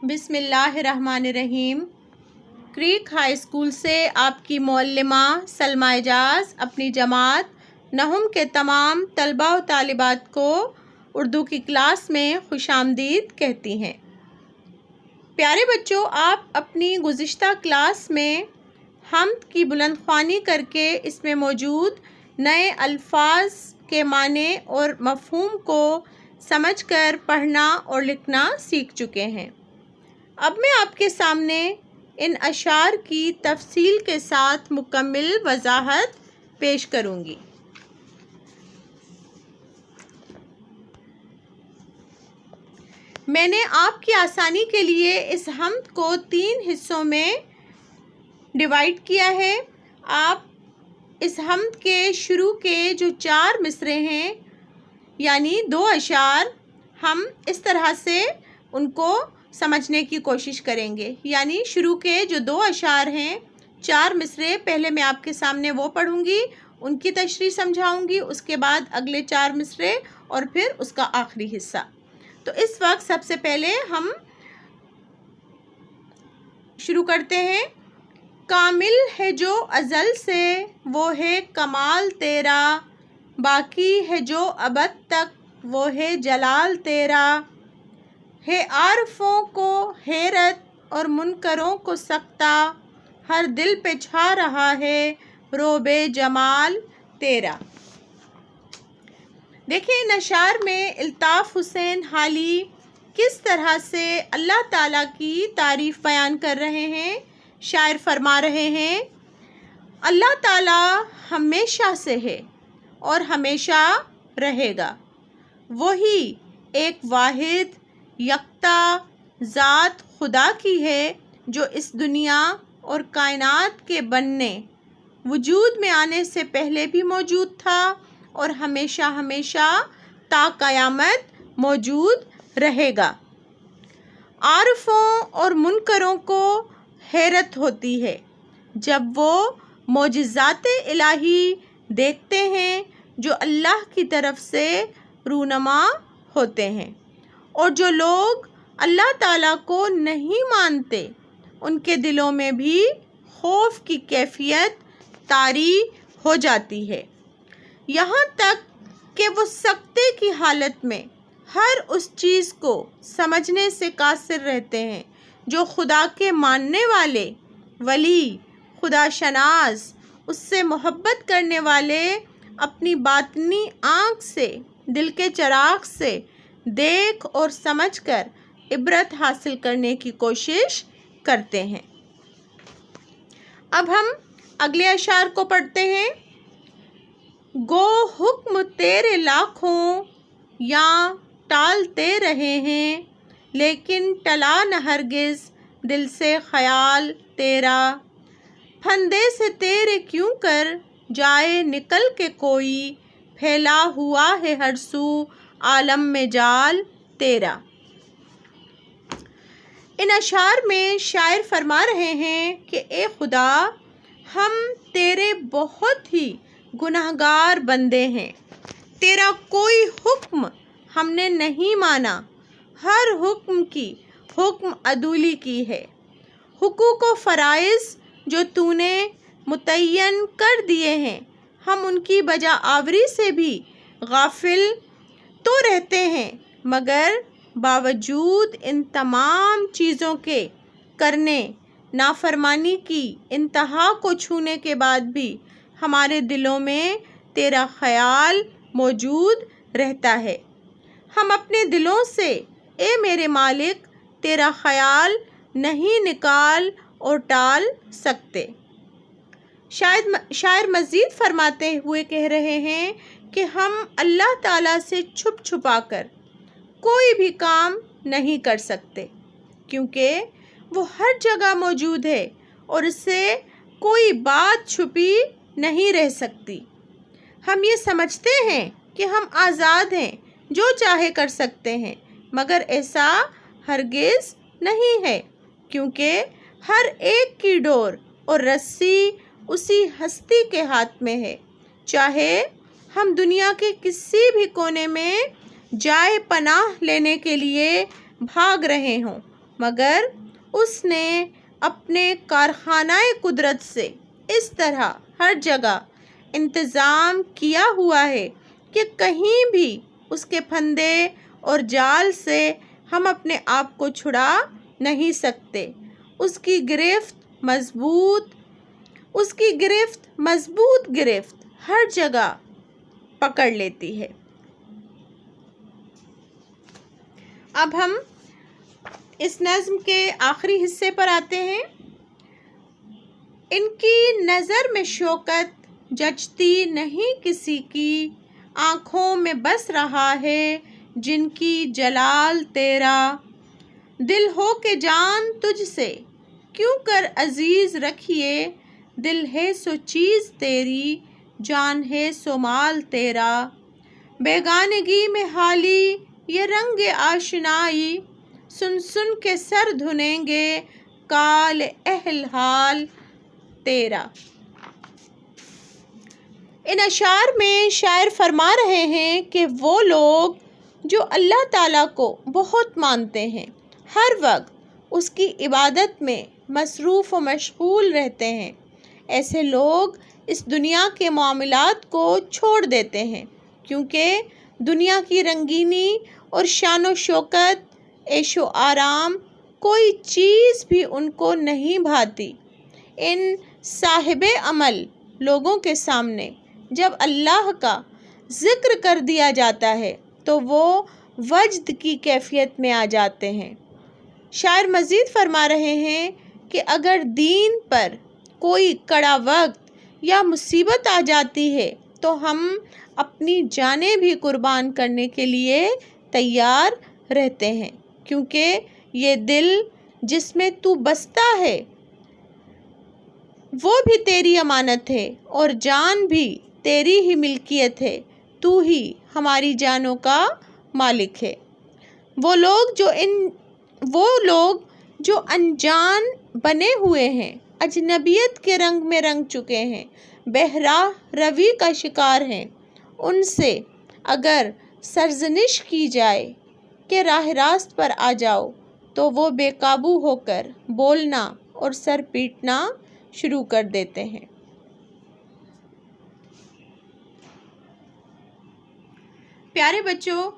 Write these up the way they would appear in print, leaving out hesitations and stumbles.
بسم اللہ الرحمن الرحیم۔ کریک ہائی اسکول سے آپ کی معلمہ سلمیٰ اعجاز اپنی جماعت نہم کے تمام طلباء و طالبات کو اردو کی کلاس میں خوش آمدید کہتی ہیں۔ پیارے بچوں، آپ اپنی گزشتہ کلاس میں حمد کی بلند خوانی کر کے اس میں موجود نئے الفاظ کے معنی اور مفہوم کو سمجھ کر پڑھنا اور لکھنا سیکھ چکے ہیں۔ اب میں آپ کے سامنے ان اشعار کی تفصیل کے ساتھ مکمل وضاحت پیش کروں گی۔ میں نے آپ کی آسانی کے لیے اس حمد کو 3 حصوں میں ڈیوائیڈ کیا ہے۔ آپ اس حمد کے شروع کے جو 4 مصرعے ہیں یعنی 2 اشعار، ہم اس طرح سے ان کو سمجھنے کی کوشش کریں گے۔ یعنی شروع کے جو 2 اشعار ہیں، 4 مصرعے، پہلے میں آپ کے سامنے وہ پڑھوں گی، ان کی تشریح سمجھاؤں گی، اس کے بعد اگلے 4 مصرعے اور پھر اس کا آخری حصہ۔ تو اس وقت سب سے پہلے ہم شروع کرتے ہیں۔ کامل ہے جو ازل سے وہ ہے کمال تیرا، باقی ہے جو ابد تک وہ ہے جلال تیرا، ہے عارفوں کو حیرت اور منکروں کو سکتہ، ہر دل پہ چھا رہا ہے رعب جمال تیرا۔ دیکھیں ان اشعار میں الطاف حسین حالی کس طرح سے اللہ تعالیٰ کی تعریف بیان کر رہے ہیں۔ شاعر فرما رہے ہیں، اللہ تعالیٰ ہمیشہ سے ہے اور ہمیشہ رہے گا۔ وہی ایک واحد یکتا ذات خدا کی ہے جو اس دنیا اور کائنات کے بننے، وجود میں آنے سے پہلے بھی موجود تھا اور ہمیشہ ہمیشہ تا قیامت موجود رہے گا۔ عارفوں اور منکروں کو حیرت ہوتی ہے جب وہ معجزات الہی دیکھتے ہیں جو اللہ کی طرف سے رونما ہوتے ہیں، اور جو لوگ اللہ تعالیٰ کو نہیں مانتے ان کے دلوں میں بھی خوف کی کیفیت طاری ہو جاتی ہے، یہاں تک کہ وہ سکتے کی حالت میں ہر اس چیز کو سمجھنے سے قاصر رہتے ہیں جو خدا کے ماننے والے ولی، خدا شناس، اس سے محبت کرنے والے اپنی باطنی آنکھ سے، دل کے چراغ سے دیکھ اور سمجھ کر عبرت حاصل کرنے کی کوشش کرتے ہیں۔ اب ہم اگلے اشعار کو پڑھتے ہیں۔ گو حکم تیرے لاکھوں یا ٹالتے رہے ہیں، لیکن ٹلا نہ ہرگز دل سے خیال تیرا، پھندے سے تیرے کیوں کر جائے نکل کے کوئی، پھیلا ہوا ہے ہر سو عالم میں جال تیرا۔ ان اشعار میں شاعر فرما رہے ہیں کہ اے خدا، ہم تیرے بہت ہی گنہگار بندے ہیں، تیرا کوئی حکم ہم نے نہیں مانا، ہر حکم کی حکم عدولی کی ہے، حقوق و فرائض جو تو نے متعین کر دیے ہیں ہم ان کی بجا آوری سے بھی غافل تو رہتے ہیں، مگر باوجود ان تمام چیزوں کے کرنے، نافرمانی کی انتہا کو چھونے کے بعد بھی ہمارے دلوں میں تیرا خیال موجود رہتا ہے۔ ہم اپنے دلوں سے اے میرے مالک تیرا خیال نہیں نکال اور ٹال سکتے۔ شاعر مزید فرماتے ہوئے کہہ رہے ہیں کہ ہم اللہ تعالیٰ سے چھپ چھپا کر کوئی بھی کام نہیں کر سکتے، کیونکہ وہ ہر جگہ موجود ہے اور اس سے کوئی بات چھپی نہیں رہ سکتی۔ ہم یہ سمجھتے ہیں کہ ہم آزاد ہیں، جو چاہے کر سکتے ہیں، مگر ایسا ہرگز نہیں ہے، کیونکہ ہر ایک کی ڈور اور رسی اسی ہستی کے ہاتھ میں ہے، چاہے ہم دنیا کے کسی بھی کونے میں جائے پناہ لینے کے لیے بھاگ رہے ہوں، مگر اس نے اپنے کارخانہ قدرت سے اس طرح ہر جگہ انتظام کیا ہوا ہے کہ کہیں بھی اس کے پھندے اور جال سے ہم اپنے آپ کو چھڑا نہیں سکتے۔ اس کی گرفت مضبوط گرفت ہر جگہ پکڑ لیتی ہے۔ اب ہم اس نظم کے آخری حصے پر آتے ہیں۔ ان کی نظر میں شوکت جچتی نہیں کسی کی، آنکھوں میں بس رہا ہے جن کی جلال تیرا۔ دل ہو کہ جان تجھ سے کیوں کر عزیز رکھیے، دل ہے سو چیز تیری، جان ہے سو مال تیرا۔ بیگانگی میں حالی یہ رنگ آشنائی، سن سن کے سر دھنیں گے کال اہل حال تیرا۔ ان اشعار میں شاعر فرما رہے ہیں کہ وہ لوگ جو اللہ تعالیٰ کو بہت مانتے ہیں، ہر وقت اس کی عبادت میں مصروف و مشغول رہتے ہیں، ایسے لوگ اس دنیا کے معاملات کو چھوڑ دیتے ہیں، کیونکہ دنیا کی رنگینی اور شان و شوکت، عیش و آرام کوئی چیز بھی ان کو نہیں بھاتی۔ ان صاحب عمل لوگوں کے سامنے جب اللہ کا ذکر کر دیا جاتا ہے تو وہ وجد کی کیفیت میں آ جاتے ہیں۔ شاعر مزید فرما رہے ہیں کہ اگر دین پر کوئی کڑا وقت یا مصیبت آ جاتی ہے تو ہم اپنی جانیں بھی قربان کرنے کے لیے تیار رہتے ہیں، کیونکہ یہ دل جس میں تو بستا ہے وہ بھی تیری امانت ہے اور جان بھی تیری ہی ملکیت ہے، تو ہی ہماری جانوں کا مالک ہے۔ وہ لوگ جو انجان بنے ہوئے ہیں، اجنبیت کے رنگ میں رنگ چکے ہیں، بے راہ روی کا شکار ہیں، ان سے اگر سرزنش کی جائے کہ راہ راست پر آ جاؤ تو وہ بے قابو ہو کر بولنا اور سر پیٹنا شروع کر دیتے ہیں۔ پیارے بچوں،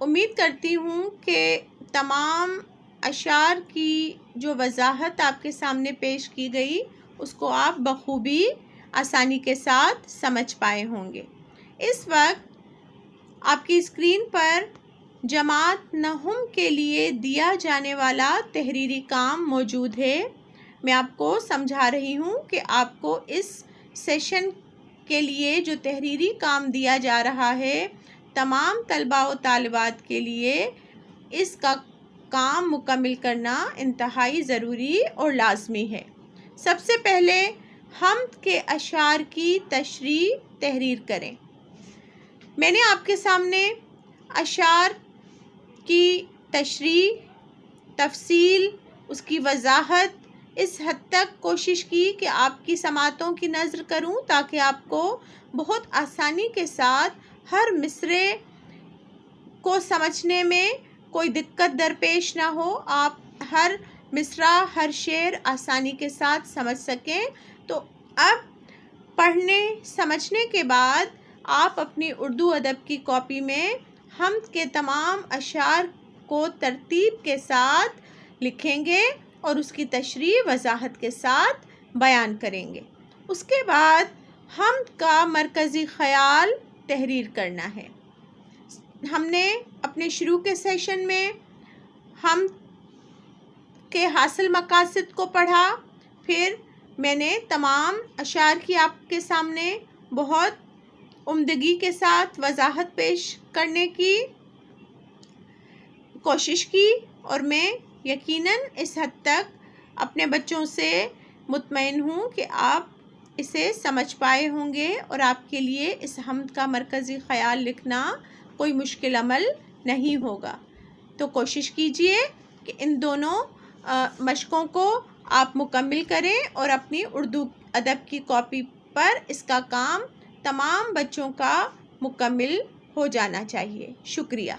امید کرتی ہوں کہ تمام اشعار کی جو وضاحت آپ کے سامنے پیش کی گئی اس کو آپ بخوبی آسانی کے ساتھ سمجھ پائے ہوں گے۔ اس وقت آپ کی اسکرین پر جماعت نہم کے لیے دیا جانے والا تحریری کام موجود ہے۔ میں آپ کو سمجھا رہی ہوں کہ آپ کو اس سیشن کے لیے جو تحریری کام دیا جا رہا ہے، تمام طلباء و طالبات کے لیے اس کا کام مکمل کرنا انتہائی ضروری اور لازمی ہے۔ سب سے پہلے حمد کے اشعار کی تشریح تحریر کریں۔ میں نے آپ کے سامنے اشعار کی تشریح، تفصیل، اس کی وضاحت اس حد تک کوشش کی کہ آپ کی سماعتوں کی نظر کروں تاکہ آپ کو بہت آسانی کے ساتھ ہر مصرعے کو سمجھنے میں کوئی دقت درپیش نہ ہو، آپ ہر مصرع، ہر شعر آسانی کے ساتھ سمجھ سکیں۔ تو اب پڑھنے سمجھنے کے بعد آپ اپنی اردو ادب کی کاپی میں حمد کے تمام اشعار کو ترتیب کے ساتھ لکھیں گے اور اس کی تشریح وضاحت کے ساتھ بیان کریں گے۔ اس کے بعد حمد کا مرکزی خیال تحریر کرنا ہے۔ ہم نے اپنے شروع کے سیشن میں حمد کے حاصل مقاصد کو پڑھا، پھر میں نے تمام اشعار کی آپ کے سامنے بہت عمدگی کے ساتھ وضاحت پیش کرنے کی کوشش کی، اور میں یقیناً اس حد تک اپنے بچوں سے مطمئن ہوں کہ آپ اسے سمجھ پائے ہوں گے اور آپ کے لیے اس حمد کا مرکزی خیال لکھنا کوئی مشکل عمل نہیں ہوگا۔ تو کوشش کیجئے کہ ان دونوں مشقوں کو آپ مکمل کریں اور اپنی اردو ادب کی کاپی پر اس کا کام تمام بچوں کا مکمل ہو جانا چاہیے۔ شکریہ۔